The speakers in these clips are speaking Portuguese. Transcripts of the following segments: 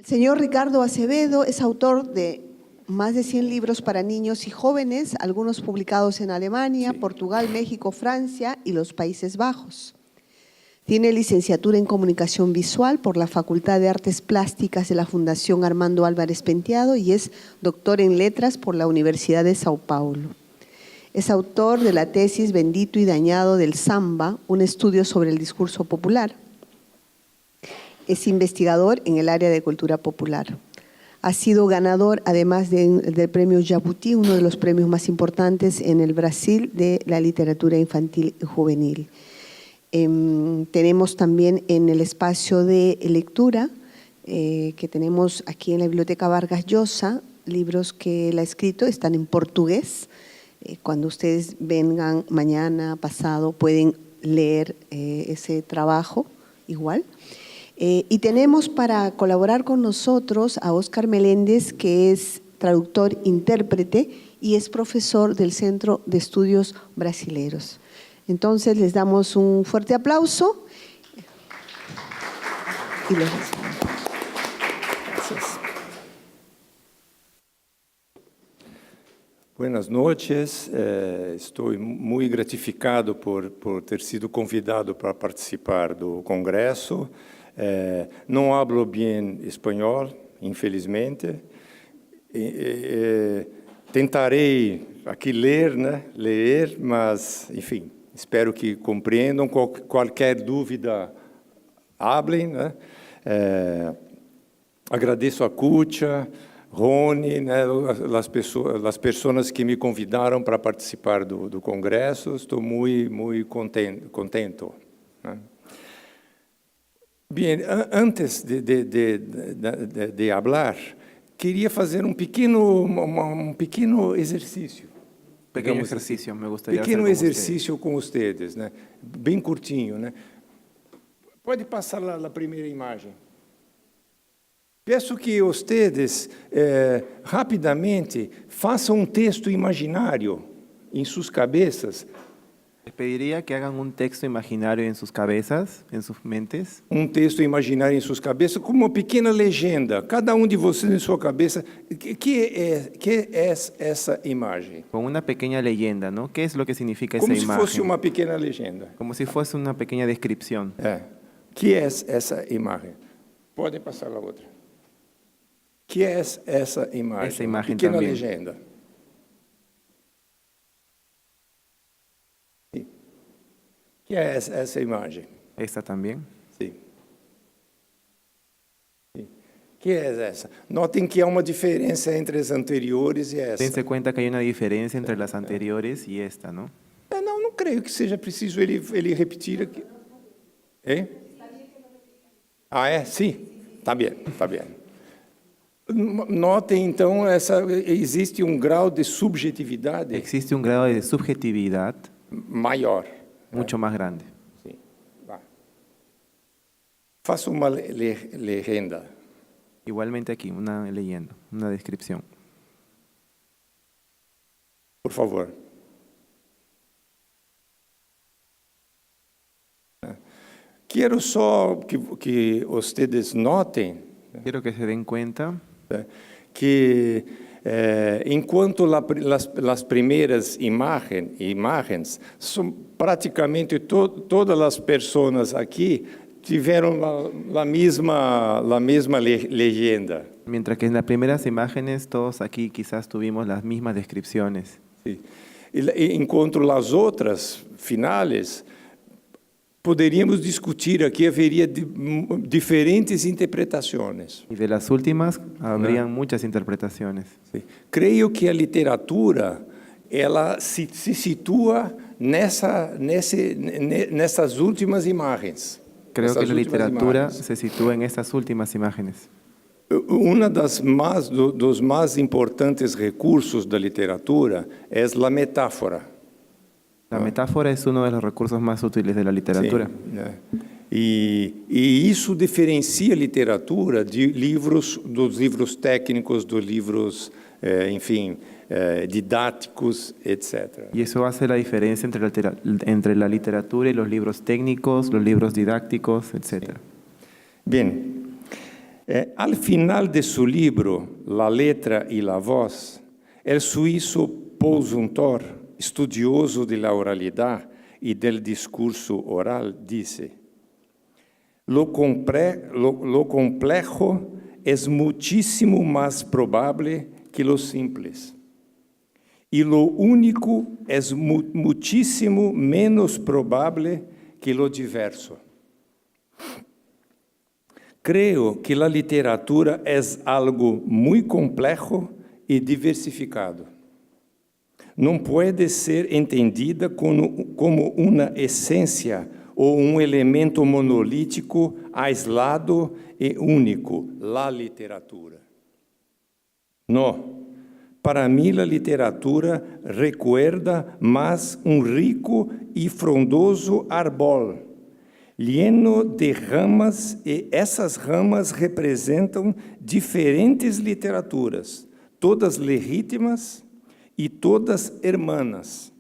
señor Ricardo Acevedo es autor de más de 100 libros para niños y jóvenes, algunos publicados en Alemania, Sí. Portugal, México, Francia y los Países Bajos. Tiene licenciatura en Comunicación Visual por la Facultad de Artes Plásticas de la Fundación Armando Álvarez Penteado y es doctor en Letras por la Universidad de Sao Paulo. Es autor de la tesis Bendito y Dañado del Samba, un estudio sobre el discurso popular. Es investigador en el área de cultura popular. Ha sido ganador, además del premio Jabuti, uno de los premios más importantes en el Brasil de la literatura infantil y juvenil. Tenemos también en el espacio de lectura, que tenemos aquí en la Biblioteca Vargas Llosa, libros que él ha escrito, están en portugués. Cuando ustedes vengan mañana, pasado, pueden leer ese trabajo igual. Y tenemos para colaborar con nosotros a Óscar Meléndez, que es traductor, intérprete y es profesor del Centro de Estudios Brasileros. Entonces les damos un fuerte aplauso y les recibimos. Gracias. Buenas noches, estou muito gratificado por ter sido convidado para participar do congresso. Não hablo bem espanhol, infelizmente. Tentarei aqui ler, ler, mas, enfim, espero que compreendam. Qualquer dúvida, hablem. Agradeço a Kucha, Rony, as pessoas que me convidaram para participar do congresso. Estou muito contento. Bem, antes de falar, queria fazer um pequeno exercício. Pequeno exercício, me gostaria de pequeno exercício com vocês, bem curtinho. Pode passar a primeira imagem. Peço que vocês, rapidamente, façam texto imaginário em suas cabeças. Les pediría que hagan un texto imaginario en sus cabezas, en sus mentes. Texto imaginário em suas cabeças, como uma pequena legenda. Cada de vocês em sua cabeça, que é essa imagem? Con una pequeña leyenda, ¿no? ¿Qué es lo que significa esa Como se imagen? fosse uma pequena legenda. Como si fuese una pequeña descripción. Que é essa imagem? Podem passar a outra. Que é essa imagem? Essa imagem pequena também. legenda. Que é essa imagem? Esta también. Sim. Que é essa? Notem que há uma diferença entre as anteriores e essa. Dense cuenta que hay una diferencia entre las anteriores y esta, ¿no? Não creio que seja preciso ele repetir aqui. Sim. Está bem. Notem, então, existe grau de subjetividade. Existe un grado de subjetividad maior. mucho más grande. Sim. Faça uma legenda. Igualmente aquí, una leyenda, una descripción. Por favor. Quero só que vocês notem. Quiero que se den cuenta que enquanto as primeiras imagens são praticamente todas as pessoas aqui tiveram a mesma legenda. Mientras que en las primeras imágenes todos aquí quizás tuvimos las mismas descripciones. Sí. Enquanto as outras finais poderíamos discutir aqui, haveria diferentes interpretações. Y de las últimas habrían muchas interpretaciones. Sí. Creio que a literatura ela se situa nessas últimas imagens. Creo que la literatura se sitúa en estas últimas imágenes. Dos mais importantes recursos da literatura é a metáfora. La metáfora es uno de los recursos más útiles de la literatura. E isso diferencia a literatura dos livros técnicos, dos livros, didáticos, etc. Y eso hace la diferencia entre la literatura y los libros técnicos, los libros didácticos, etc. Bien, Al final de su libro, La letra y la voz, el suizo Paul Zumthor, estudioso de la oralidad y del discurso oral, dice: lo complejo es muchísimo más probable que lo simples, y lo único es muchísimo menos probable que lo diverso. Creo que la literatura es algo muy complejo y diversificado. No puede ser entendida como una esencia o un elemento monolítico, aislado y único, la literatura. No. Para mí, la literatura recuerda más un rico y frondoso árbol, lleno de ramas, y esas ramas representan diferentes literaturas, todas legítimas y todas hermanas,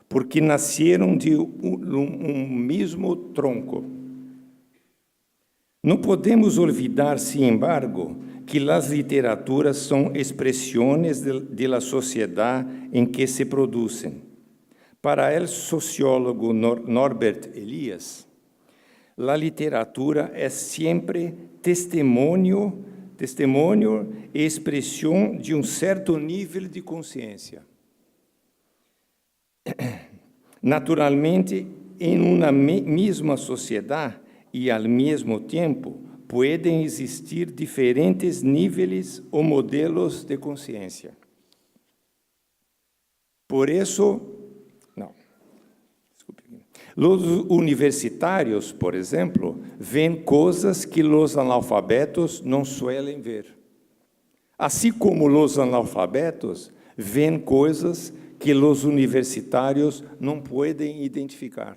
porque nacieron de un mismo tronco. No podemos olvidar, sin embargo, que las literaturas son expresiones de la sociedad en que se producen. Para el sociólogo Norbert Elias, la literatura es siempre testemunho e expresión de un cierto nivel de conciencia. Naturalmente, en una misma sociedad y al mismo tiempo, pueden existir diferentes níveis ou modelos de consciência. Por isso, os universitários, por exemplo, veem coisas que os analfabetos não suelen ver. Assim como os analfabetos veem coisas que os universitários não podem identificar.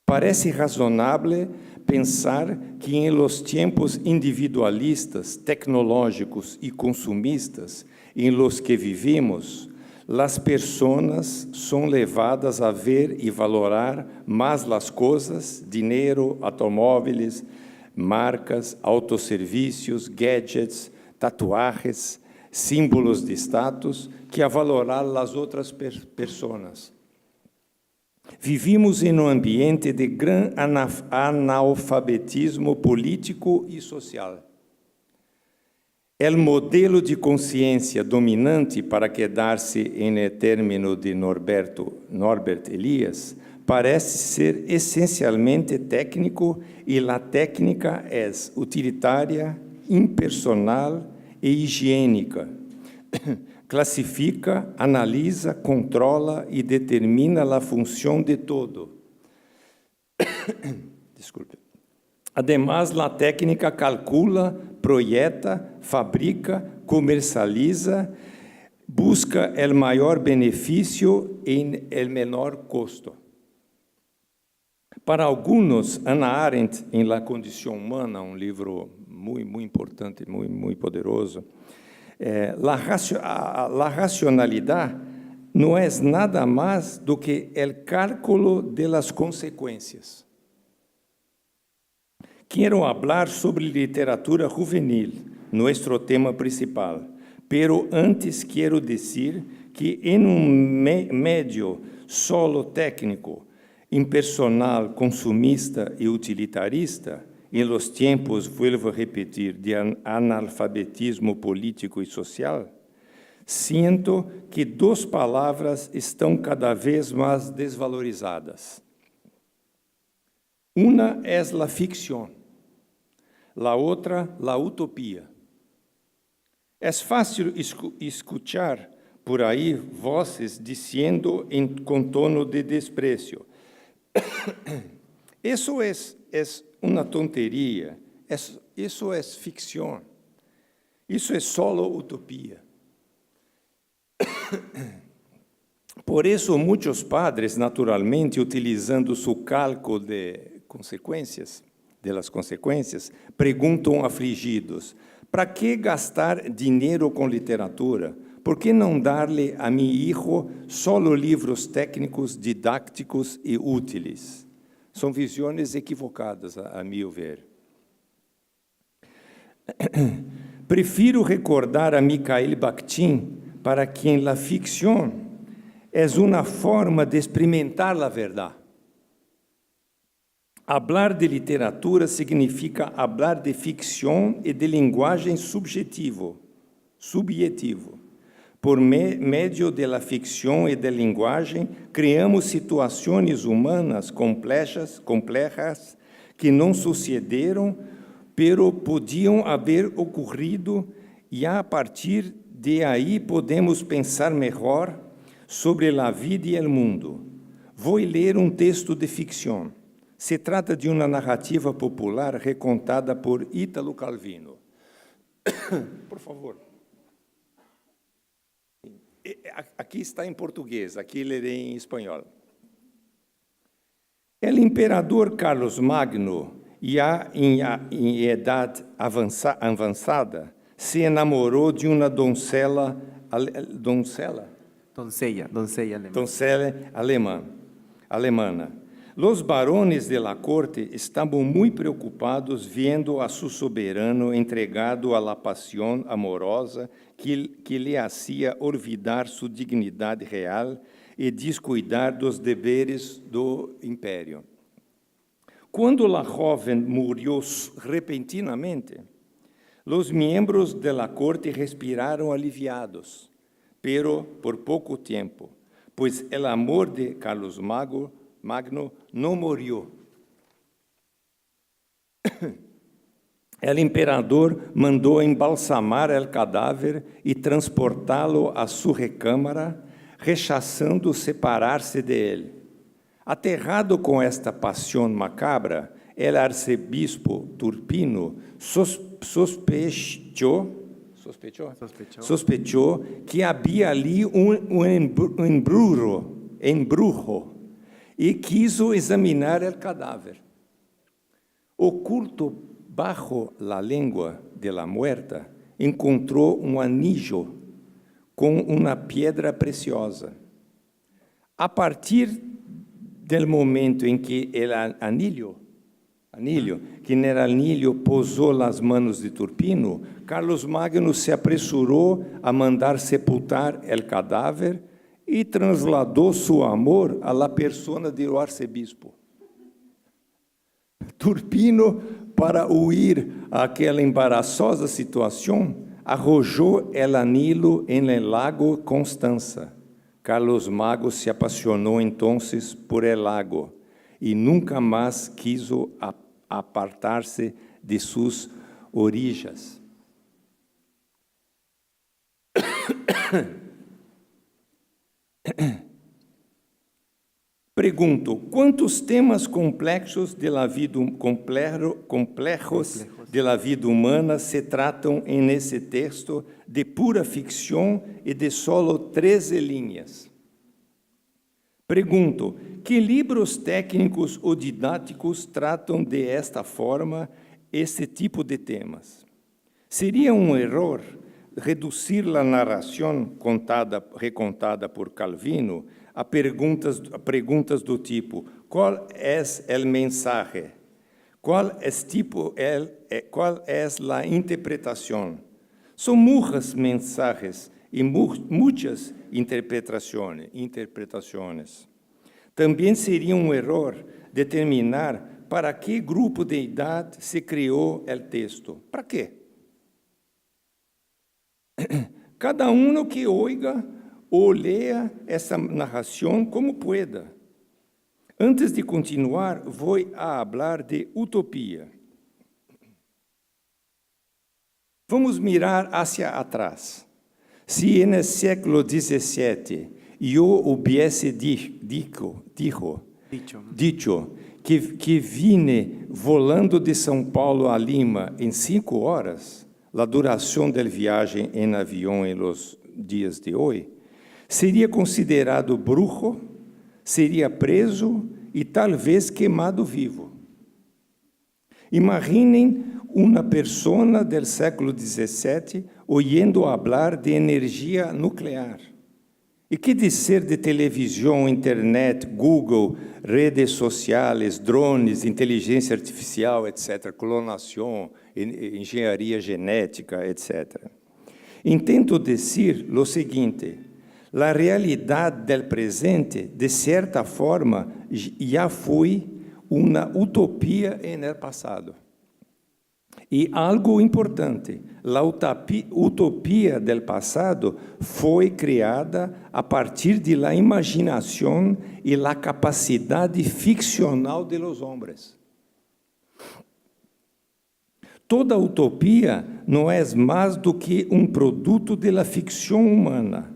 Parece razonável pensar que em los tiempos individualistas, tecnológicos e consumistas em los que vivimos, las personas são levadas a ver e valorar mais as coisas, dinheiro, automóveis, marcas, autoservicios, gadgets, tatuajes, símbolos de status, que a valorar as outras pessoas. Vivimos em um ambiente de grande analfabetismo político e social. O modelo de consciência dominante, para quedar-se em término de Norbert Elias, parece ser essencialmente técnico, e a técnica é utilitária, impersonal e higiênica. Classifica, analisa, controla e determina a função de todo. Desculpe. Además, a técnica calcula, projeta, fabrica, comercializa, busca o maior benefício em el menor custo. Para alguns, Hannah Arendt, em La Condição Humana, um livro muito importante, muito poderoso, a racionalidade não é nada mais do que o cálculo de las consequências. Quero falar sobre literatura juvenil, nosso tema principal, pero antes quero dizer que em medio solo técnico, impersonal, consumista e utilitarista, em los tempos, vuelvo a repetir, de analfabetismo político e social, sinto que duas palavras estão cada vez mais desvalorizadas. Uma é a ficção, a outra, a utopia. É fácil escuchar por aí vozes dizendo com tono de desprezo: isso é uma tonteria, isso é ficção, isso é solo utopia. Por isso, muitos padres, naturalmente, utilizando seu cálculo de las consequências, perguntam afligidos: para que gastar dinheiro com literatura? Por que não dar-lhe a mi hijo solo livros técnicos, didáticos e úteis? São visões equivocadas, a meu ver. Prefiro recordar a Mikhail Bakhtin, para quem la ficción es una forma de experimentar la verdad. Hablar de literatura significa hablar de ficção e de linguagem subjetivo. Por meio da ficção e da linguagem, criamos situações humanas complexas que não sucederam, pero podiam haver ocorrido, e a partir de aí podemos pensar melhor sobre a vida e o mundo. Vou ler um texto de ficção. Se trata de uma narrativa popular recontada por Ítalo Calvino. Por favor. Aqui está em português, aqui lerei em espanhol. O imperador Carlos Magno, já em idade avançada, se enamorou de uma doncella alemana. Os barones de la corte estavam muito preocupados vendo a su soberano entregado a la pasión amorosa que lhe hacía olvidar sua dignidade real e descuidar dos deveres do império. Quando la joven murió repentinamente, os membros de la corte respiraram aliviados, pero por pouco tempo, pois el amor de Carlos Magno não morreu. O imperador mandou embalsamar o cadáver e transportá-lo a sua recâmara, rechazando separar-se de ele. Aterrado com esta paixão macabra, o arcebispo Turpino sospechou que havia ali embrujo e quis examinar o cadáver. Oculto bajo la lengua de la muerta, encontrou anillo com uma pedra preciosa. A partir do momento em que o anillo, que era anillo, posou nas manos de Turpino, Carlos Magno se apressurou a mandar sepultar o cadáver e trasladou seu amor à la persona do arcebispo. Turpino, para huir àquela embaraçosa situação, arrojou el anillo en el lago Constança. Carlos Magno se apaixonou entonces por el lago e nunca mais quiso apartar-se de suas origens. Pergunto, quantos temas complexos de la vida humana se tratam nesse texto de pura ficção e de solo 13 linhas? Pergunto, que livros técnicos ou didáticos tratam de esta forma este tipo de temas? Seria um erro reduzir a narração recontada por Calvino a perguntas do tipo: qual é o mensaje? Qual é a interpretação? São muitas mensagens e muitas interpretações. Também seria um erro determinar para que grupo de idade se criou o texto. Para quê? Cada um que oiga ou leia essa narração como pueda. Antes de continuar, vou a falar de utopia. Vamos mirar hacia atrás. Se no século XVII eu hubiese dicho que vine volando de São Paulo a Lima em 5 horas, a duração da viagem em avião em los dias de hoje, seria considerado brujo, seria preso e talvez queimado vivo. Imaginem uma pessoa do século XVII ouvindo falar de energia nuclear E que dizer de televisão, internet, Google, redes sociais, drones, inteligência artificial, etc., clonação, engenharia genética, etc. Intento dizer o seguinte: a realidade do presente, de certa forma, já foi uma utopia no passado. E algo importante, a utopia do passado foi criada a partir da imaginação e da capacidade ficcional de los homens. Toda utopia não é mais do que um produto da ficção humana.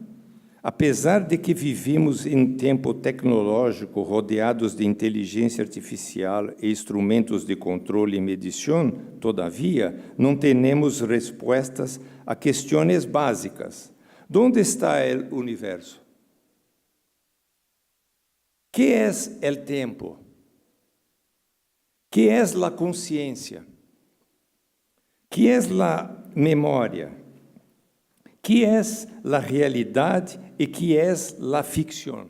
Apesar de que vivimos em tempo tecnológico rodeados de inteligência artificial e instrumentos de controle e medição, todavia, não temos respostas a questões básicas. Onde está o universo? Que é o tempo? Que é a consciência? Que é a memória? Que é a realidade e que é a ficção?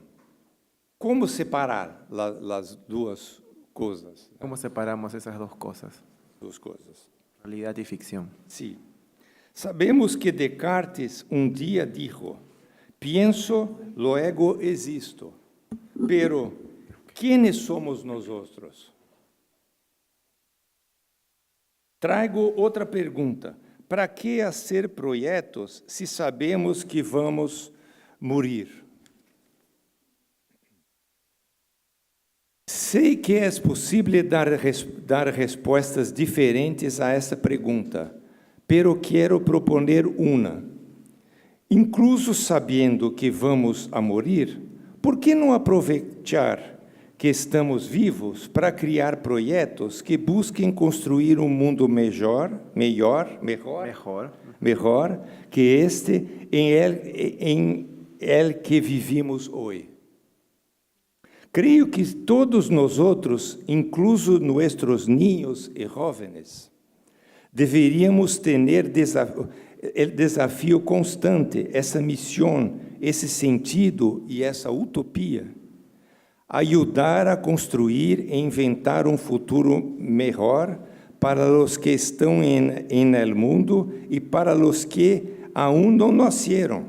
Como separar as duas coisas? ¿Cómo separamos esas dos cosas? Duas coisas. Realidad y ficción. Sim. Sabemos que Descartes dia dijo: "Pienso, luego existo". Pero, ¿quiénes somos nosotros? Trago outra pergunta. Para que fazer projetos se sabemos que vamos morrer? Sei que é possível dar respostas diferentes a essa pergunta, pero quero proponer uma. Incluso sabendo que vamos a morrer, por que não aproveitar que estamos vivos para criar projetos que busquem construir um mundo melhor que este em el que vivimos hoje? Creio que todos nós, incluso nossos niños e jovens, deveríamos ter o desafio constante, essa missão, esse sentido e essa utopia. Ajudar a construir e inventar um futuro melhor para os que estão no mundo e para os que aún não nasceram.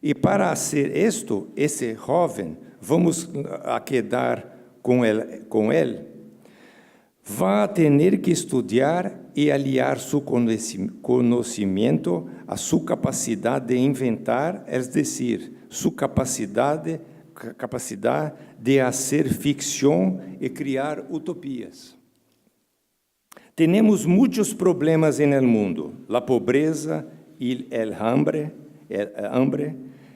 E para fazer isto, esse jovem, vamos a quedar com ele, vai ter que estudar e aliar seu conhecimento a sua capacidade de inventar, é decir, sua capacidade de fazer ficção e criar utopias. Temos muitos problemas no mundo: a pobreza, o hambre,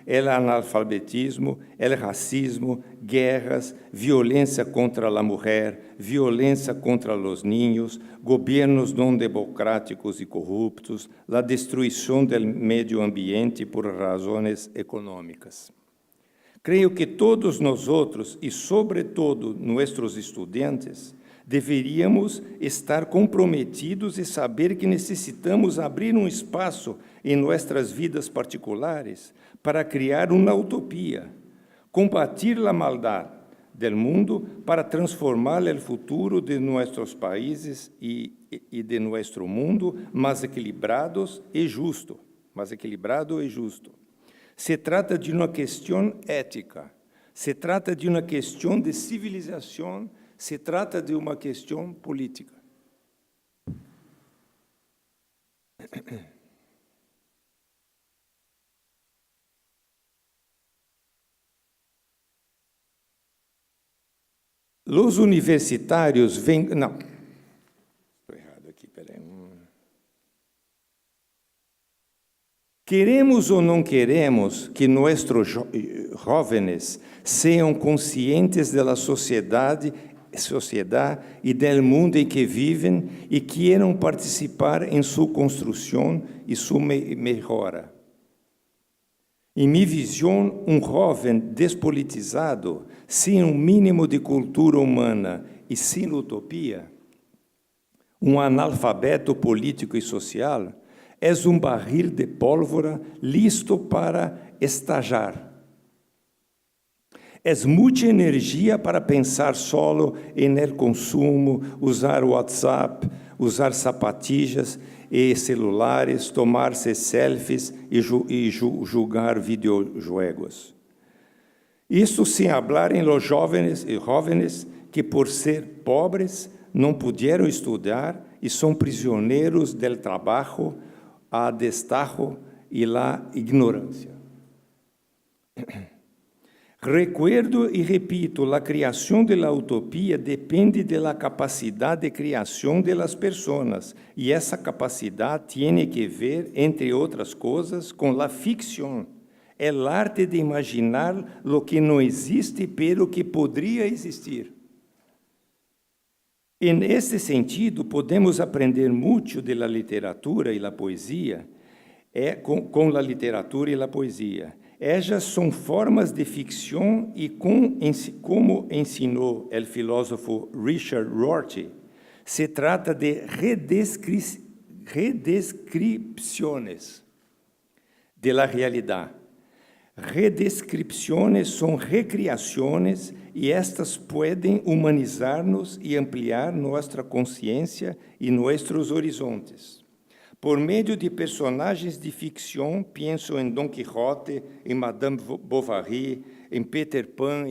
o analfabetismo, o racismo, guerras, violência contra a mulher, violência contra os niños, governos não democráticos e corruptos, a destruição do meio ambiente por razões econômicas. Creio que todos nós, e sobretudo nossos estudantes, deveríamos estar comprometidos e saber que necessitamos abrir um espaço em nossas vidas particulares para criar uma utopia, combater a maldade do mundo para transformar o futuro de nossos países e de nosso mundo mais equilibrado e justo. Se trata de uma questão ética, se trata de uma questão de civilização, se trata de uma questão política. Os universitários vêm... Não, estou errado aqui, peraí. Queremos ou não queremos que nossos jovens sejam conscientes da sociedade e do mundo em que vivem e queiram participar em sua construção e sua melhora. Em minha visão, um jovem despolitizado, sem um mínimo de cultura humana e sem utopia, um analfabeto político e social, é um barril de pólvora listo para estallar. É muita energia para pensar solo em el consumo, usar WhatsApp, usar sapatilhas e celulares, tomar-se selfies e jogar videojuegos. Isso sem falar em los jóvenes que, por ser pobres, não puderam estudar e são prisioneiros del trabalho, a destajo e la ignorância. Recuerdo e repito, a criação de la utopia depende de la capacidade de criação de las personas, e essa capacidade tem que ver, entre outras coisas, com la ficção. É o arte de imaginar lo que não existe, pero que poderia existir. Nesse sentido, podemos aprender muito de la literatura e la poesia, com a literatura e a poesia. Elas são formas de ficção e, como ensinou o filósofo Richard Rorty, se trata de redescripções de la realidade. Redescripções são recriações e estas podem humanizar-nos e ampliar nossa consciência e nossos horizontes. Por meio de personagens de ficção, penso em Don Quixote, em Madame Bovary, em Peter Pan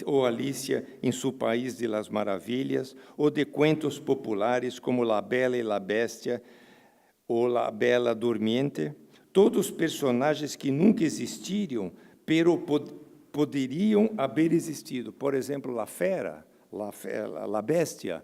ou Alicia em Su País de las Maravilhas, ou de contos populares como La Bela e la Bestia ou La Bela Durmiente, todos personagens que nunca existiram, pero poderiam haver existido. Por exemplo, La Fera, La Bestia.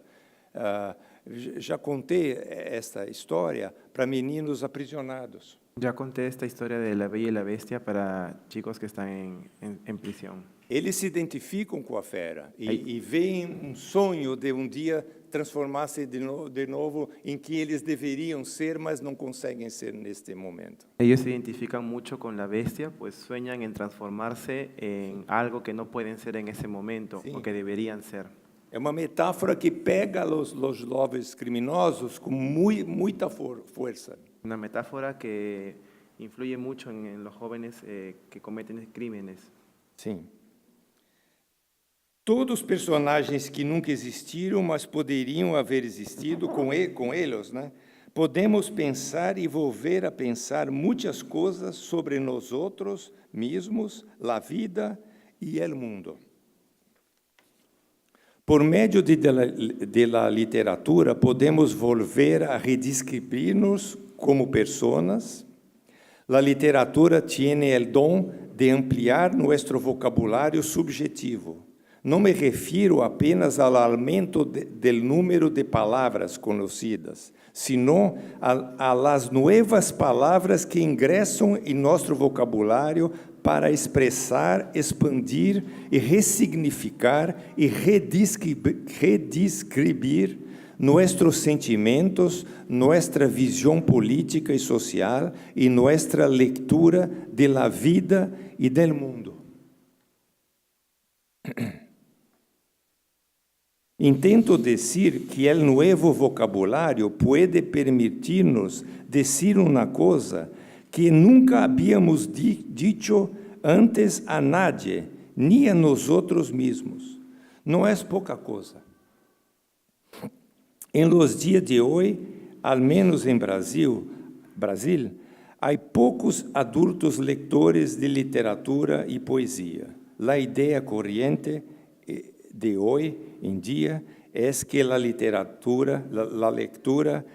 Já contei esta história para meninos aprisionados. Ya conté esta historia de La Bella y la Bestia para chicos que están en prisión. Eles se identificam com a fera e veem sonho de dia transformar-se de novo em que eles deveriam ser, mas não conseguem ser neste momento. Ellos se identifican mucho con la bestia, pues sueñan en transformarse en algo que no pueden ser en ese momento, Sí. o que deberían ser. É uma metáfora que pega os jovens criminosos com muita força. Una metáfora que influye mucho en los jóvenes que cometen crímenes. Sim. Todos os personagens que nunca existiram, mas poderiam haver existido com eles, né? Podemos pensar e volver a pensar muitas coisas sobre nós outros mesmos, a vida e o mundo. Por meio de la literatura, podemos volver a redescrever-nos como pessoas. A literatura tem o dom de ampliar nosso vocabulário subjetivo. Não me refiro apenas ao aumento do número de palavras conhecidas, sino a las novas palavras que ingressam em nosso vocabulário para expressar, expandir e ressignificar e redescrever nossos sentimentos, nossa visão política e social e nossa leitura de la vida e del mundo. Intento dizer que o novo vocabulário pode permitir-nos dizer uma coisa que nunca habíamos dicho antes a nadie, nem a nós outros mesmos. Não é pouca coisa. Em los dias de hoje, al menos em Brasil, há poucos adultos leitores de literatura e poesia. A ideia corrente de hoje em dia é que a leitura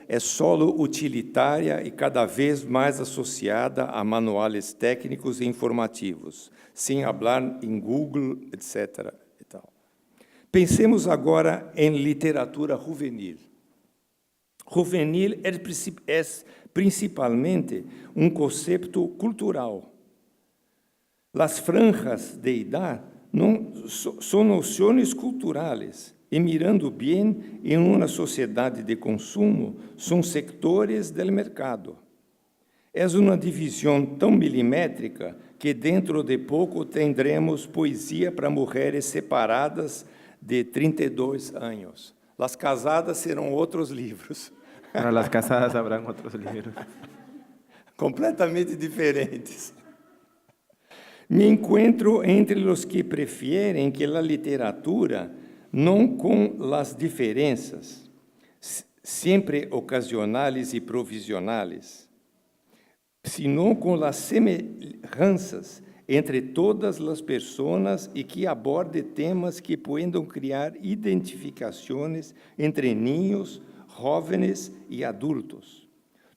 é solo utilitária e cada vez mais associada a manuais técnicos e informativos, sem falar em Google, etc. E tal. Pensemos agora em literatura juvenil. Juvenil é principalmente conceito cultural. As franjas de idade são noções culturais. E mirando bem, em uma sociedade de consumo, são sectores do mercado. É uma divisão tão milimétrica que dentro de pouco teremos poesia para mulheres separadas de 32 anos. As casadas serão outros livros. Para las casadas habrán otros libros. Completamente diferentes. Me encuentro entre os que preferem que a literatura, não com as diferenças, sempre ocasionais e provisionais, sino com as semelhanças entre todas as pessoas e que aborde temas que possam criar identificações entre niños, jovens e adultos.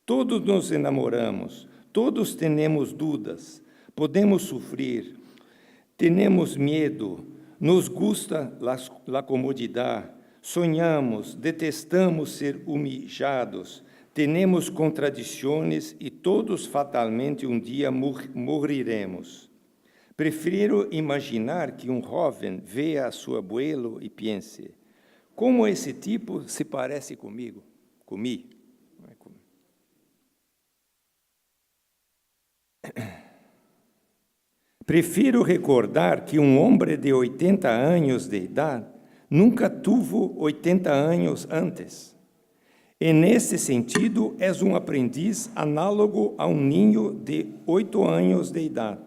Todos nos enamoramos, todos temos dúvidas, podemos sofrer, temos medo, nos gusta a comodidade, sonhamos, detestamos ser humillados, temos contradições e todos fatalmente dia morreremos. Prefiro imaginar que jovem veja a seu abuelo e pense, como esse tipo se parece comigo? Comigo. Prefiro recordar que homem de 80 anos de idade nunca tuvo 80 anos antes. Nesse sentido, é aprendiz análogo a niño de 8 anos de idade.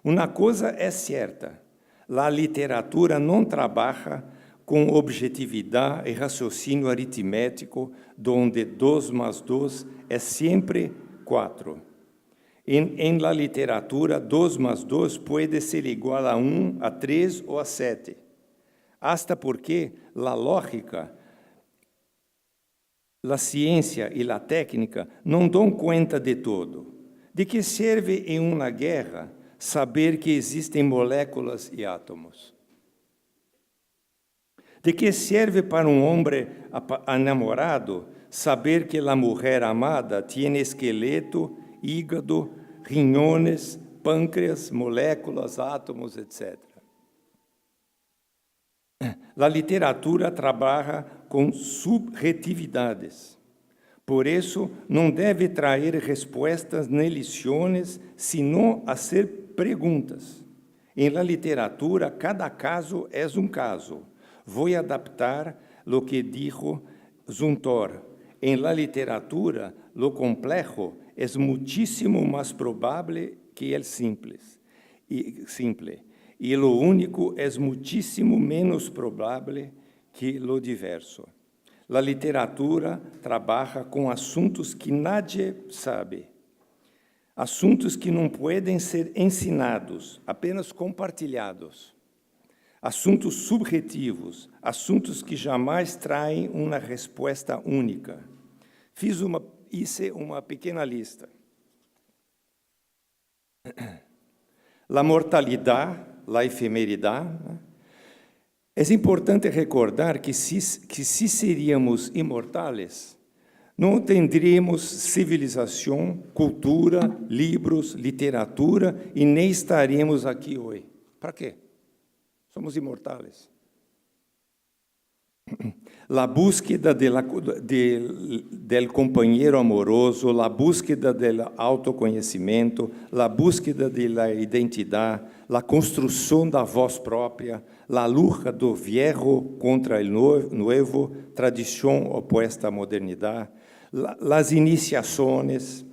Uma coisa é certa, a literatura não trabalha com objetividade e raciocínio aritmético, onde 2 mais 2 é sempre 4. Em la literatura, 2 mais 2 pode ser igual a 1, a 3 ou a 7. Hasta porque a lógica, a ciência e a técnica não dão conta de todo. De que serve em uma guerra saber que existem moléculas e átomos? De que serve para homem enamorado saber que a mulher amada tem esqueleto, hígado, riñones, pâncreas, moléculas, átomos, etc. A literatura trabalha com subjetividades. Por isso, não deve trazer respostas nem lições, sino fazer perguntas. Em la literatura, cada caso é caso. Vou adaptar o que dijo Zumthor. Em la literatura, lo complejo é muitíssimo mais provável que o simples. E lo único é muitíssimo menos provável que lo diverso. A literatura trabalha com assuntos que nadie sabe, assuntos que não podem ser ensinados, apenas compartilhados, assuntos subjetivos, assuntos que jamais traem uma resposta única. Hice uma pequena lista. A mortalidade, a efemeridade. É importante recordar que se seríamos imortais, não teríamos civilização, cultura, livros, literatura e nem estaríamos aqui hoje. Para quê? Somos imortais. La búsqueda del companheiro amoroso, la búsqueda del autoconhecimento, la búsqueda de la identidade, la construção da voz própria, la luta do viejo contra el nuevo, tradição oposta à modernidade, las iniciações,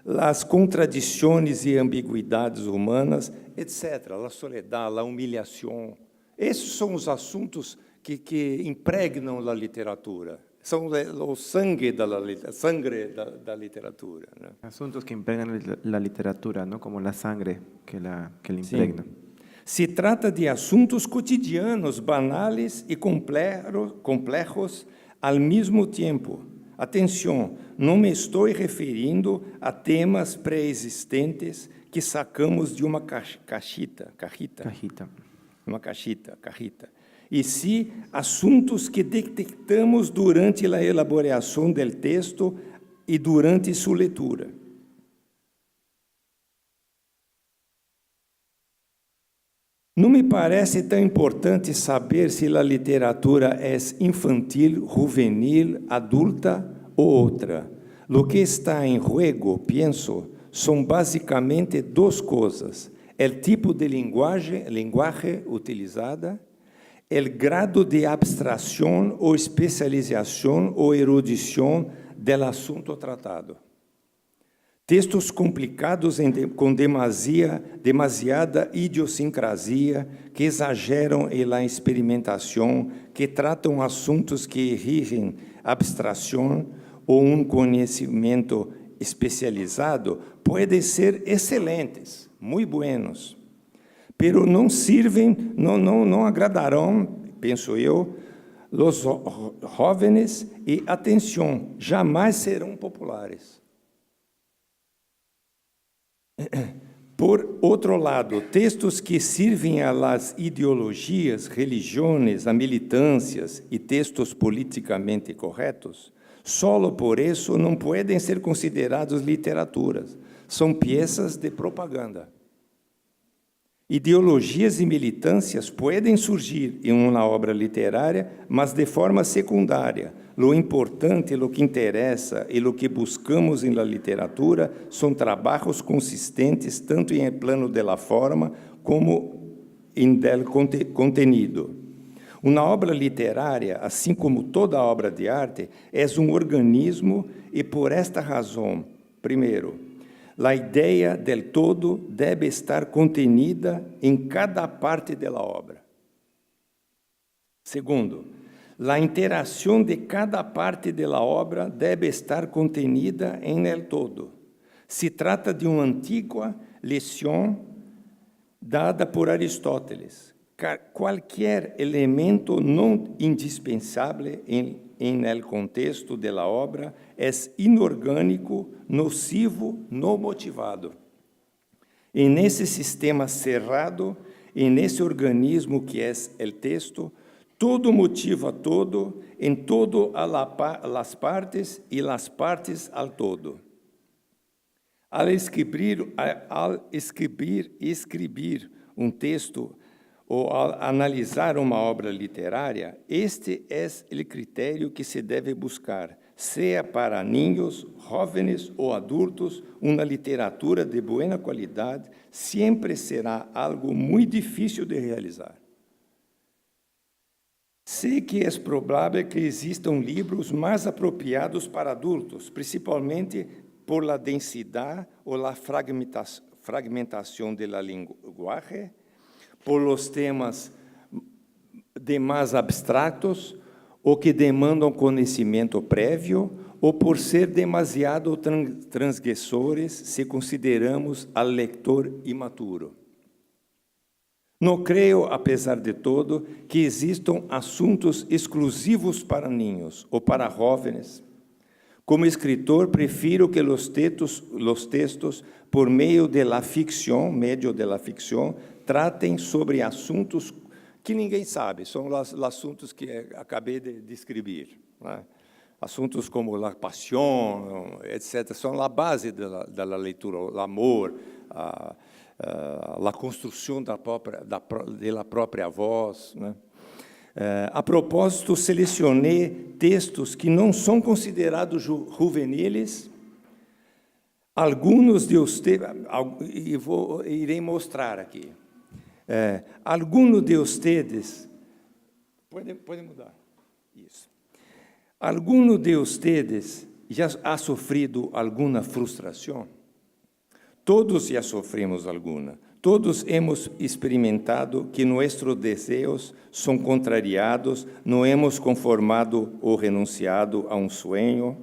las contradições e ambiguidades humanas, etc. La soledade, la humilhação. Esses são os assuntos que impregnam a literatura. São o sangue da literatura. Né? Asuntos que impregnan la literatura, ¿no? Como la sangre que la impregna. Sim. Se trata de assuntos cotidianos, banais e complexos ao mesmo tempo. Atenção, não me estou referindo a temas pré-existentes que sacamos de uma cajita. Uma cajita. E sim assuntos que detectamos durante a elaboração do texto e durante sua leitura. Não me parece tão importante saber se a literatura é infantil, juvenil, adulta ou outra. O que está em jogo, penso, são basicamente 2 coisas: o tipo de linguagem utilizada, o grado de abstração ou especialização ou erudição do assunto tratado. Textos complicados com demasiada idiosincrasia, que exageram na experimentação, que tratam assuntos que exigem abstração ou conhecimento especializado, podem ser excelentes, muito buenos, pero não servem, não agradarão, penso eu, os jovens e, atenção, jamais serão populares. Por outro lado, textos que servem às ideologias, religiões, a militâncias e textos politicamente corretos, solo por isso não podem ser considerados literaturas, são peças de propaganda. Ideologias e militâncias podem surgir em uma obra literária, mas de forma secundária. Lo importante, lo que interessa e lo que buscamos na literatura são trabalhos consistentes tanto em plano da forma como em del contenido. Uma obra literária, assim como toda obra de arte, é organismo e por esta razão, primeiro, a ideia del todo deve estar contenida em cada parte da obra. Segundo, a interação de cada parte da obra deve estar contenida em el todo. Se trata de uma antiga lição dada por Aristóteles. Qualquer elemento não indispensável em el contexto da obra é inorgânico, nocivo, não motivado. E nesse sistema cerrado, e nesse organismo que é o texto, todo motiva todo, em todo as partes e as partes ao todo. Al escrever um texto ou ao analisar uma obra literária, este é o critério que se deve buscar, seja para niños, jovens ou adultos, uma literatura de boa qualidade sempre será algo muito difícil de realizar. Sei que é provável que existam livros mais apropriados para adultos, principalmente por la densidade ou la fragmentação da linguagem, por los temas demais abstratos ou que demandam conhecimento prévio, ou por ser demasiado transgressores se consideramos al leitor imaturo. Não creio, apesar de todo, que existam assuntos exclusivos para niños ou para jovens. Como escritor, prefiro que os textos, por meio da ficção, tratem sobre assuntos que ninguém sabe, são os assuntos que acabei de descrever. Né? Assuntos como a paixão, etc., são a base da leitura, o amor, a construção da própria voz. Né? A propósito, selecionei textos que não são considerados juveniles. Alguns de vocês, irei mostrar aqui. Alguns de vocês, pode mudar, isso. Alguns de vocês já ha sofrido alguma frustração? Todos já sofremos alguma. Todos hemos experimentado que nossos desejos são contrariados, não hemos conformado ou renunciado a um sonho.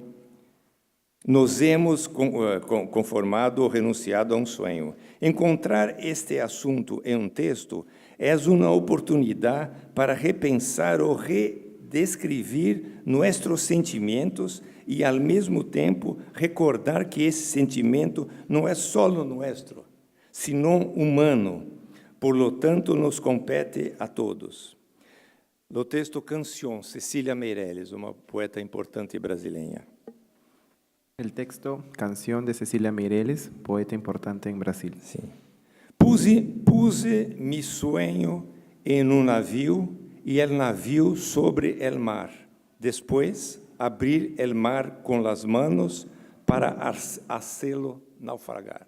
Nos hemos conformado ou renunciado a um sonho. Encontrar este assunto em um texto é uma oportunidade para repensar ou redescrever nossos sentimentos e, ao mesmo tempo, recordar que esse sentimento não é só nosso, sino humano. Por lo tanto, nos compete a todos. No texto Canção, Cecília Meirelles, uma poeta importante brasileira. El texto Canción de Cecília Meirelles, poeta importante en Brasil. Sí. Puse mi sueño en un navío y el navío sobre el mar. Después, abrir el mar con las manos para hacerlo naufragar.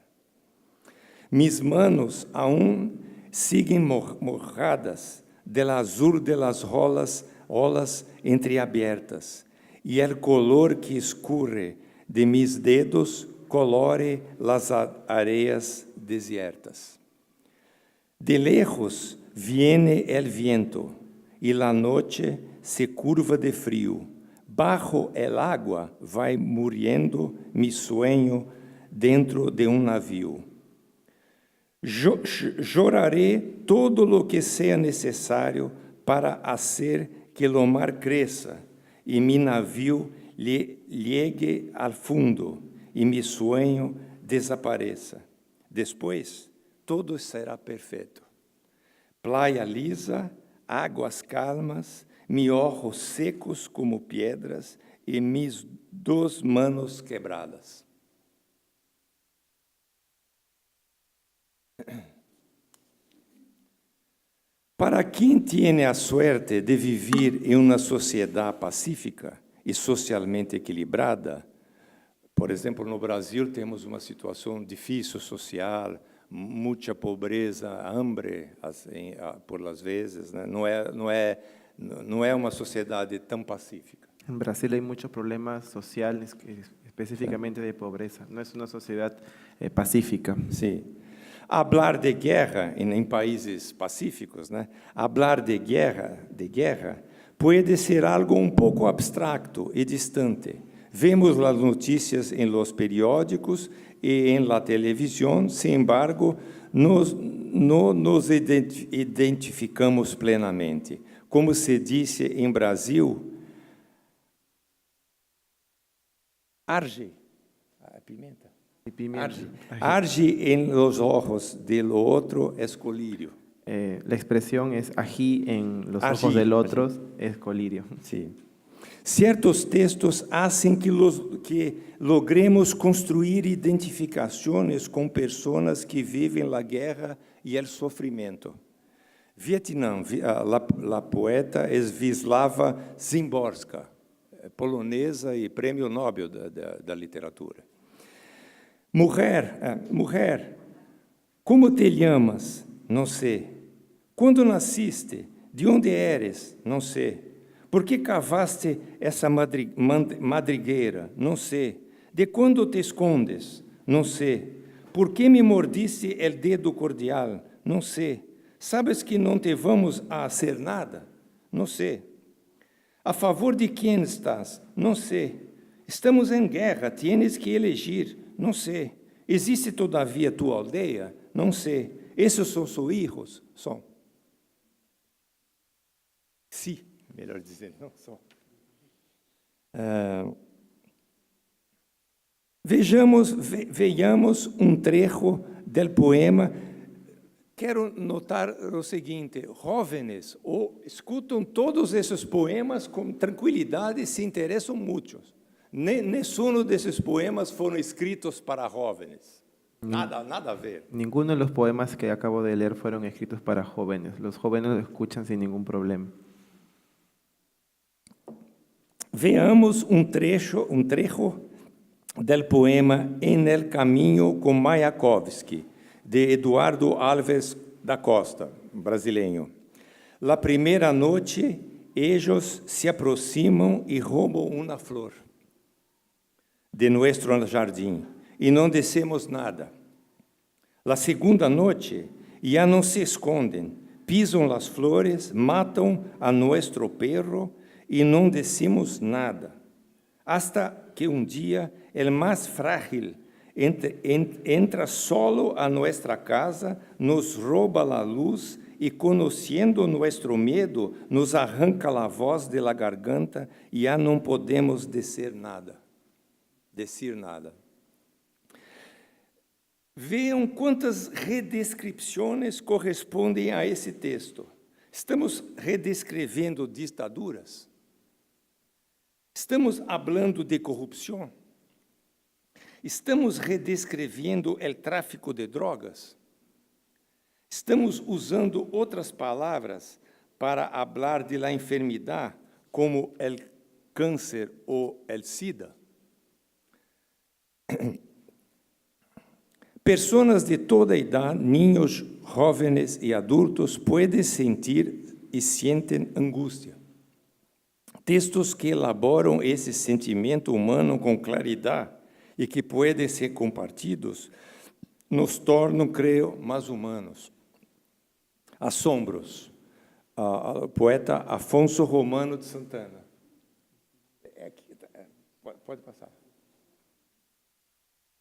Mis manos aún siguen mojadas del azul de las olas entreabiertas y el color que escurre de mis dedos colore las areias desiertas. De lejos viene el viento, y la noche se curva de frío. Bajo el agua vai muriendo mi sueño dentro de un navío. Lloraré todo lo que sea necesario para hacer que o mar cresça e mi navío llegue al fundo e mi sueño desapareça. Depois, todo será perfeito. Playa lisa, águas calmas, mis ojos secos como piedras e mis 2 manos quebradas. Para quem tem a suerte de viver em uma sociedade pacífica e socialmente equilibrada, por exemplo, no Brasil temos uma situação difícil social, muita pobreza, hambre, por las vezes, né? Não é uma sociedade tão pacífica. En Brasil hay muchos problemas sociales, específicamente de pobreza. No es una sociedad pacífica. Sim. Hablar de guerra em países pacíficos, né? Hablar de guerra pode ser algo um pouco abstracto e distante. Vemos as notícias em los periódicos e em la televisão, sin embargo, não nos identificamos plenamente. Como se disse em Brasil, arde, pimenta. Arde en los ojos del otro es colirio. La expresión es ají en los Ají, ojos del otro ají. es colirio. Sí. Ciertos textos hacen que logremos construir identificaciones con personas que viven la guerra y el sufrimiento. Vietnam, la poeta es Wisława Szymborska, polonesa e prêmio Nobel da literatura. Mulher, como te llamas? Não sei. Quando nasciste? De onde eres? Não sei. Por que cavaste essa madrigueira? Não sei. De quando te escondes? Não sei. Por que me mordiste el dedo cordial? Não sei. Sabes que não te vamos a hacer nada? Não sei. A favor de quem estás? Não sei. Estamos em guerra, tienes que elegir. Não sei. Existe todavia tua aldeia? Não sei. Esses são seus filhos? São. Sim, melhor dizendo, não são. Vejamos trecho do poema. Quero notar o seguinte: jovens escutam todos esses poemas com tranquilidade e se interessam muito. Nenhum desses poemas foram escritos para jóvenes. Nada a ver. Ninguno de los poemas que acabo de leer fueron escritos para jóvenes. Los jóvenes lo escuchan sin ningún problema. Veamos trecho del poema En el Caminho com Mayakovsky, de Eduardo Alves da Costa, brasileño. La primeira noite, ellos se aproximam e roubam uma flor de nuestro jardim, e não dissemos nada. La segunda noite, já não se escondem, pisam as flores, matam a nuestro perro, e não decimos nada. Hasta que dia, el mais frágil entra solo a nuestra casa, nos rouba a luz e, conhecendo nuestro medo, nos arranca a voz de la garganta e já não podemos decir nada. Vejam quantas redescrições correspondem a esse texto. Estamos redescrevendo ditaduras? Estamos falando de corrupção? Estamos redescrevendo o tráfico de drogas? Estamos usando outras palavras para falar de la enfermidade, como o câncer ou o SIDA? Pessoas de toda idade, niños, jóvenes e adultos, podem sentir e sentem angústia. Textos que elaboram esse sentimento humano com claridade e que podem ser compartidos, nos tornam, creio, mais humanos. Assombros, o poeta Afonso Romano de Santana. Pode passar.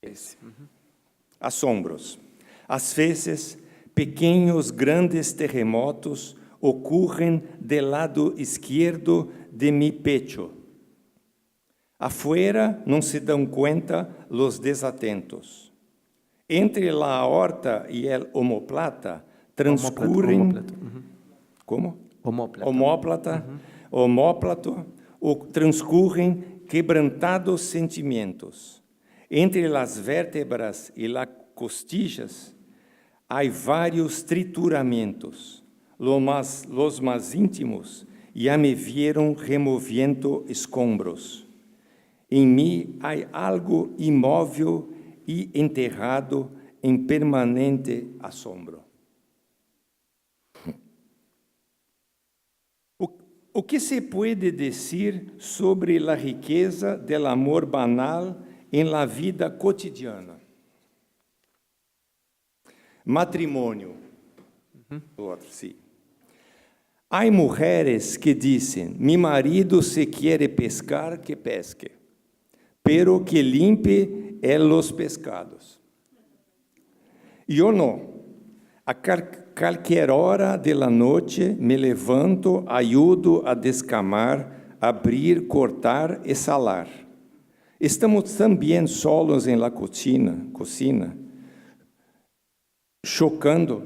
Esse. Assombros. Às vezes, pequenos, grandes terremotos ocorrem do lado esquerdo de mi pecho. Afuera não se dão conta os desatentos. Entre a aorta e o omoplata transcurrem... Como? Omóplato, transcurrem quebrantados sentimentos. Entre as vértebras e as costillas, há vários trituramentos. Los más íntimos já me vieron removiendo escombros. Em mim há algo imóvel e enterrado em permanente assombro. O que se pode dizer sobre a riqueza do amor banal em la vida cotidiana? Matrimônio. Outro, sim. Há mulheres que dizem: mi marido se quiere pescar, que pesque, pero que limpe los pescados. Eu não. A qualquer hora de la noche me levanto, ayudo a descamar, abrir, cortar e salar. Estamos também solos em la cocina, chocando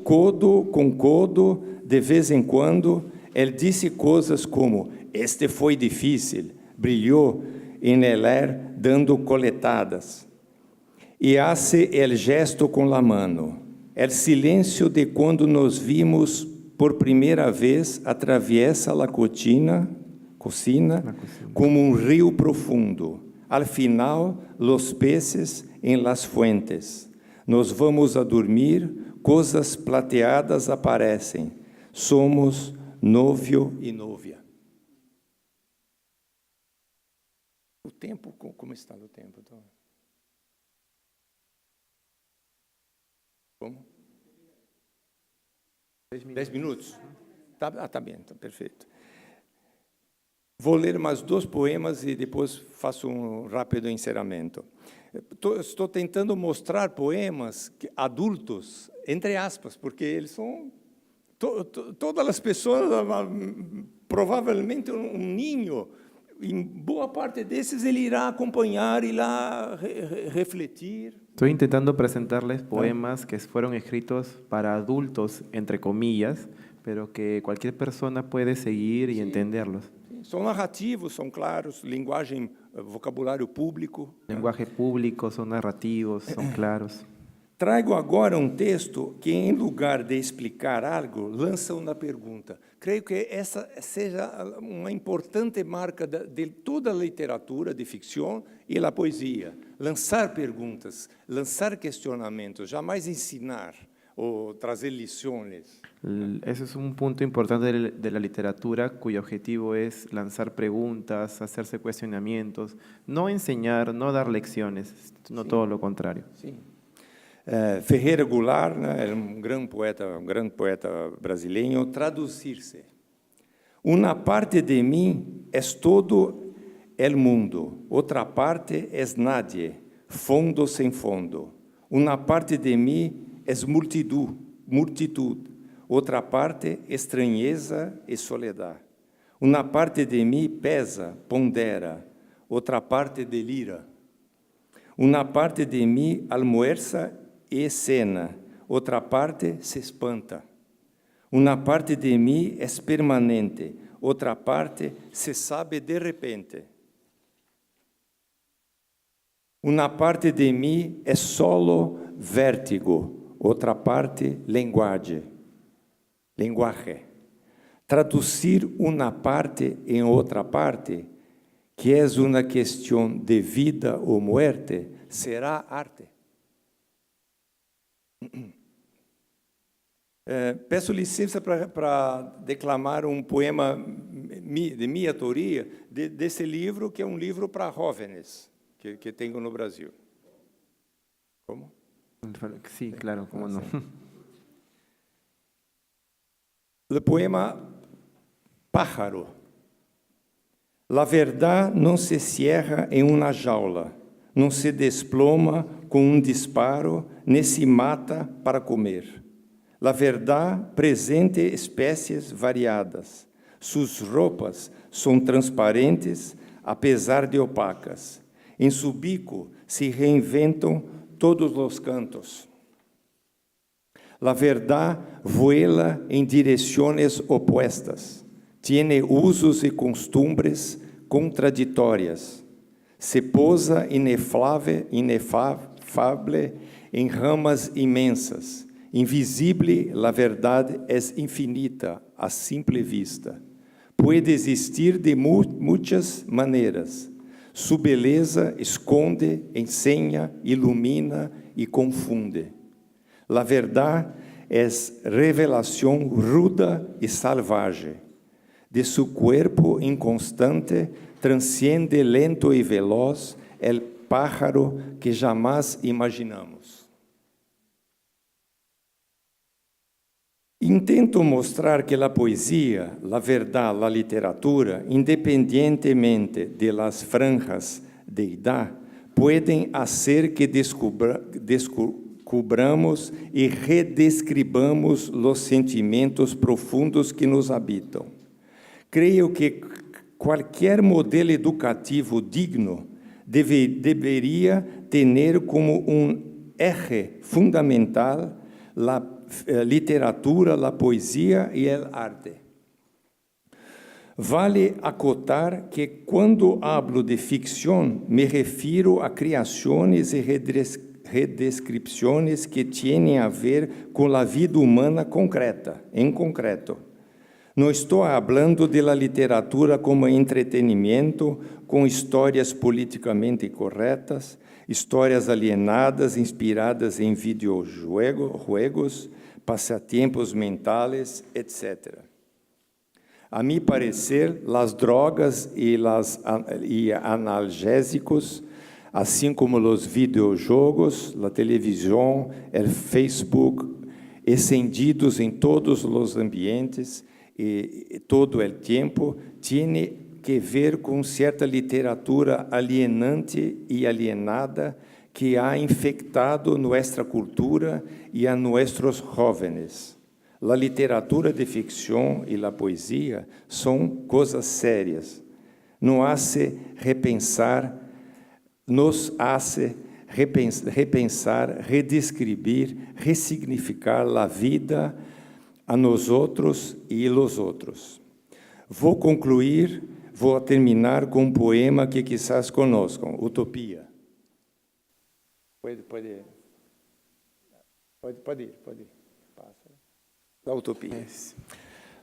codo com codo, de vez em quando. Ele disse coisas como: este foi difícil, brilhou em el ar, dando coletadas. E hace el gesto com la mano. El silêncio de quando nos vimos por primeira vez atraviesa la cocina como um rio profundo. Al final, los peces en las fuentes. Nos vamos a dormir, coisas plateadas aparecem. Somos novio e novia. O tempo, como está o tempo? Como? 10 minutos? Tá bem, tá perfeito. Vou ler mais 2 poemas e depois faço um rápido encerramento. Estou tentando mostrar poemas adultos, entre aspas, porque eles são... todas as pessoas, provavelmente um ninho, em boa parte desses ele irá acompanhar, irá refletir. Estoy intentando presentarles poemas que fueron escritos para adultos, entre comillas, pero que cualquier persona puede seguir y entenderlos. São narrativos, são claros, linguagem, vocabulário público. Lenguaje público, son narrativos, son claros. Trago agora um texto que, em lugar de explicar algo, lança uma pergunta. Creio que essa seja uma importante marca de toda a literatura de ficção e a poesia. Lançar perguntas, lançar questionamentos, jamais ensinar o trazer lições. Ese es un punto importante de la literatura cuyo objetivo es lanzar preguntas, hacerse cuestionamientos, no enseñar, no dar lecciones, no todo lo contrario. Sim. Ferreira Goulart, né, era um grande poeta brasileiro, traduzir-se. Uma parte de mim é todo el mundo, outra parte é nadie, fondo sem fundo. Uma parte de mim é multitud, outra parte estranheza e soledad. Uma parte de mim pesa, pondera, outra parte delira. Uma parte de mim almuerza e cena, outra parte se espanta. Uma parte de mim é permanente, outra parte se sabe de repente. Uma parte de mim é solo vértigo, outra parte linguagem. Traduzir uma parte em outra parte, que é uma questão de vida ou muerte, será arte. Peço licença para declamar um poema minha autoria, desse livro, que é um livro para jovens, que tenho no Brasil. Como? Sí, claro, cómo no. O poema Pájaro. La verdad não se cierra em uma jaula, não se desploma com um disparo, nem se mata para comer. La verdad presente espécies variadas. Sus roupas são transparentes, apesar de opacas. Em su bico se reinventam todos os cantos. La verdad vuela en direcciones opuestas, tiene usos y costumbres contradictorias, se posa inefable en ramas inmensas, invisible la verdad es infinita a simple vista, puede existir de muchas maneras, su beleza esconde, enseña, ilumina y confunde. La verdad es revelación ruda y salvaje. De su cuerpo inconstante transciende lento y veloz el pájaro que jamás imaginamos. Intento mostrar que la poesía, la verdad, la literatura, independientemente de las franjas de edad, pueden hacer que descubramos e redescribamos os sentimentos profundos que nos habitam. Creio que qualquer modelo educativo digno deveria ter como eje fundamental a literatura, a poesia e a arte. Vale acotar que quando hablo de ficção, me refiro a criações e redescripciones que tienen a ver con la vida humana concreta, en concreto. No estoy hablando de la literatura como entretenimiento, con historias políticamente correctas, historias alienadas inspiradas en videojuegos, pasatiempos mentales, etc. A mi parecer, las drogas y analgésicos, assim como os videojogos, a televisão, o Facebook, extendidos em todos os ambientes e todo o tempo, tem que ver com certa literatura alienante e alienada que ha infectado nossa cultura e a nossos jovens. A literatura de ficção e a poesia são coisas sérias. Nos hace repensar, redescribir, ressignificar a vida a nós outros e los outros. Vou terminar com um poema que quizás conozcam, Utopia. Pode ir. Passa. La Utopia.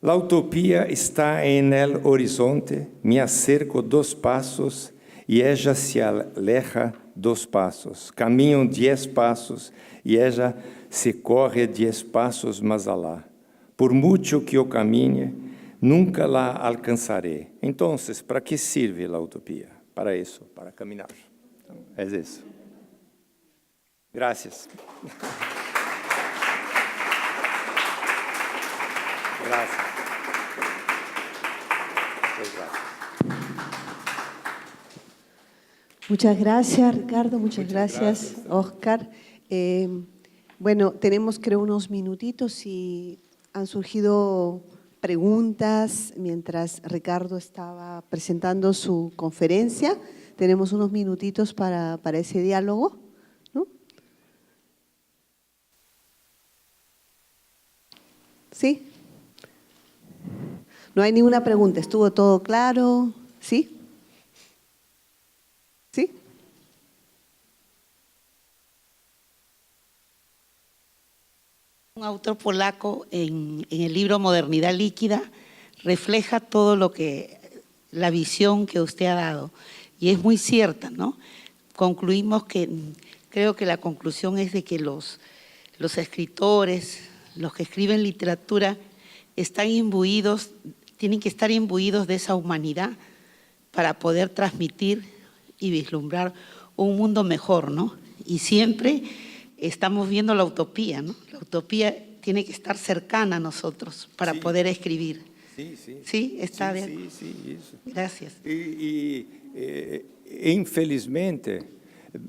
La Utopia está en el horizonte, me acerco 2 passos e ella se aleja 2 passos. Caminham 10 passos e ella se corre 10 passos mais alá. Por muito que eu caminhe, nunca la alcançaré. Então, para que serve a utopia? Para isso, para caminhar. É isso. Gracias. Gracias. Muchas gracias, Ricardo. Muchas gracias, Oscar. Bueno, tenemos creo unos minutitos y han surgido preguntas mientras Ricardo estaba presentando su conferencia. Tenemos unos minutitos para ese diálogo, ¿no? ¿Sí? No hay ninguna pregunta. ¿Estuvo todo claro? ¿Sí? ¿Sí? Un autor polaco en el libro Modernidad Líquida refleja todo lo que, la visión que usted ha dado. Y es muy cierta, ¿no? Concluimos que, creo que la conclusión es de que los escritores, los que escriben literatura, están imbuidos, tienen que estar imbuidos de esa humanidad para poder transmitir y vislumbrar un mundo mejor, ¿no? Y siempre estamos viendo la utopía, ¿no? La utopía tiene que estar cercana a nosotros para poder escribir. Sí, sí. ¿Sí? ¿Está bien? Sí, sí, isso. Gracias. Infelizmente,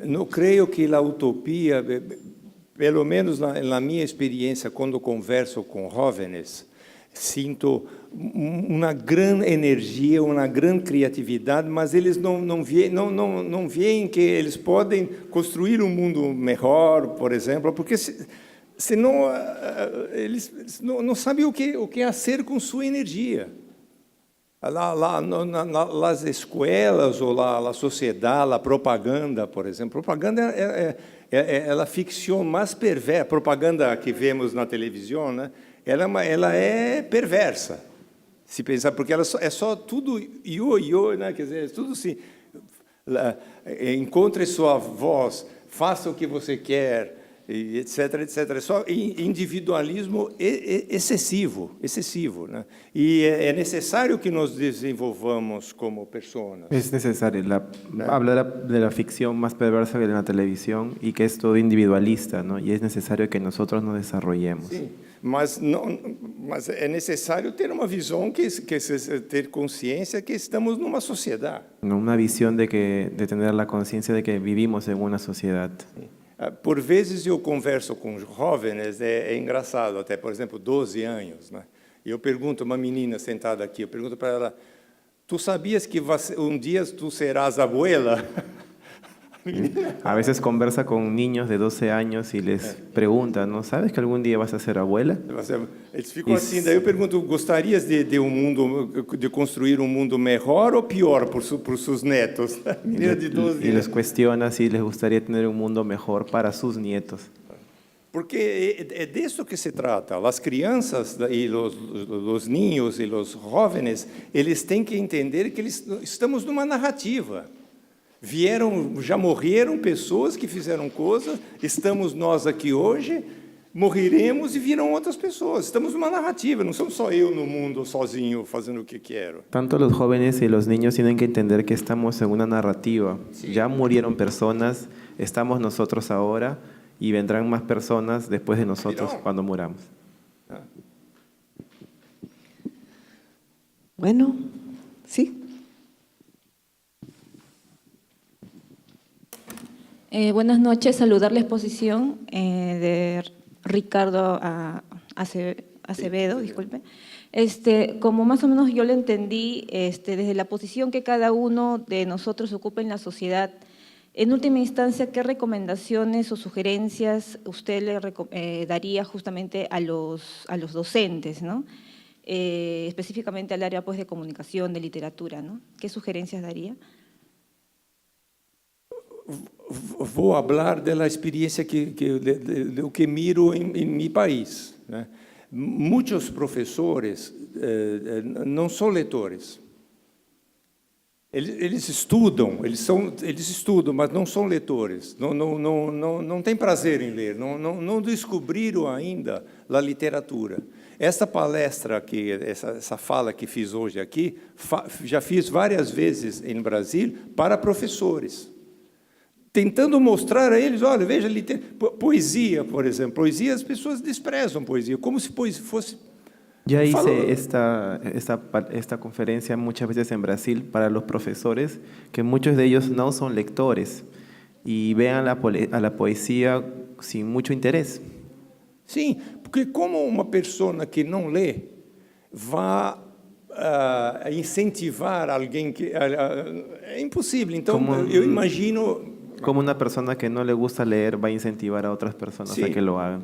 não creio que a utopia, pelo menos na minha experiência, quando converso com jovens, sinto uma grande energia, uma grande criatividade, mas eles não veem que eles podem construir um mundo melhor, por exemplo, porque senão eles não sabem o que fazer com sua energia. Nas escolas ou na sociedade, a propaganda, por exemplo, propaganda é a ficção mais perversa. A propaganda que vemos na televisão, né? Ela é perversa, se pensar, porque ela é só tudo io, né? Quer dizer, tudo assim, encontre sua voz, faça o que você quer, etc, etc. É só individualismo excessivo, né? E é necessário que nos desenvolvamos como pessoas. Es necesario. Habla de la ficción más perversa que en la televisión y que es todo individualista, ¿no? Y es necesario que nosotros nos desarrollemos. Sim, mas é necessário ter uma visão ter consciência que estamos numa sociedade. Una visión de tener la conciencia de que vivimos en una sociedad. Por vezes eu converso com jovens, é engraçado, até, por exemplo, 12 anos, né? E eu pergunto, uma menina sentada aqui, eu pergunto para ela, tu sabias que um dia tu serás abuela? A veces conversa con niños de 12 años y les pregunta, ¿no? ¿Sabes que algún día vas a ser abuela? Eles ficam assim, daí eu pergunto, gostarias de construir um mundo melhor ou pior por seus netos? Menina de 12 Y les cuestiona si les gustaría tener un mundo mejor para sus nietos. Porque é disso que se trata. As crianças e os ninhos e os jovens, eles têm que entender que estamos numa narrativa. Já morreram pessoas que fizeram coisas, estamos nós aqui hoje, morreremos e virão outras pessoas. Estamos numa narrativa, não somos só eu no mundo sozinho fazendo o que quero. Tanto los jóvenes y los niños tienen que entender que estamos en una narrativa. Sí. Ya murieron personas, estamos nosotros ahora y vendrán más personas después de nosotros cuando muramos. Bueno, sí. Buenas noches, saludar la exposición de Ricardo Acevedo, disculpe. Como más o menos yo lo entendí, desde la posición que cada uno de nosotros ocupa en la sociedad, en última instancia, ¿qué recomendaciones o sugerencias usted le daría justamente a los docentes, ¿no? Específicamente al área pues, de comunicación, de literatura, ¿no? ¿Qué sugerencias daría? Vou falar da experiência do que miro em meu país, né? Muitos professores não são leitores. Eles estudam, mas não são leitores. Não têm prazer em ler. Não descobriram ainda a literatura. Essa palestra essa fala que fiz hoje aqui, já fiz várias vezes em Brasil para professores, tentando mostrar a eles, olha, veja, poesia, por exemplo. Poesia, as pessoas desprezam poesia, como se fosse... Ya hice esta conferencia muchas veces en Brasil para los profesores, que muchos de ellos no son lectores y vean a la poesía sin mucho interés. Sim, porque como uma pessoa que não lê vai incentivar alguém que... é impossível, então eu imagino... Como una persona que no le gusta leer va a incentivar a otras personas a que lo hagan.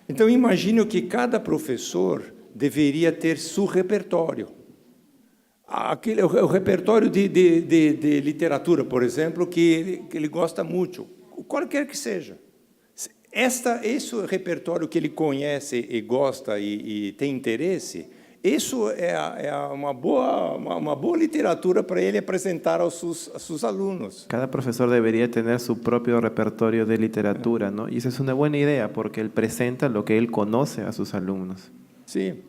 Então, imagino que cada professor deveria ter seu repertório. O repertório de literatura, por exemplo, que ele gosta muito, qualquer que seja. Esse repertório que ele conhece e gosta e tem interesse, isso é uma boa literatura para ele apresentar aos seus alunos. Cada profesor debería tener su propio repertorio de literatura, ¿no? Y esa es una buena idea porque él presenta lo que él conoce a sus alumnos. Sí.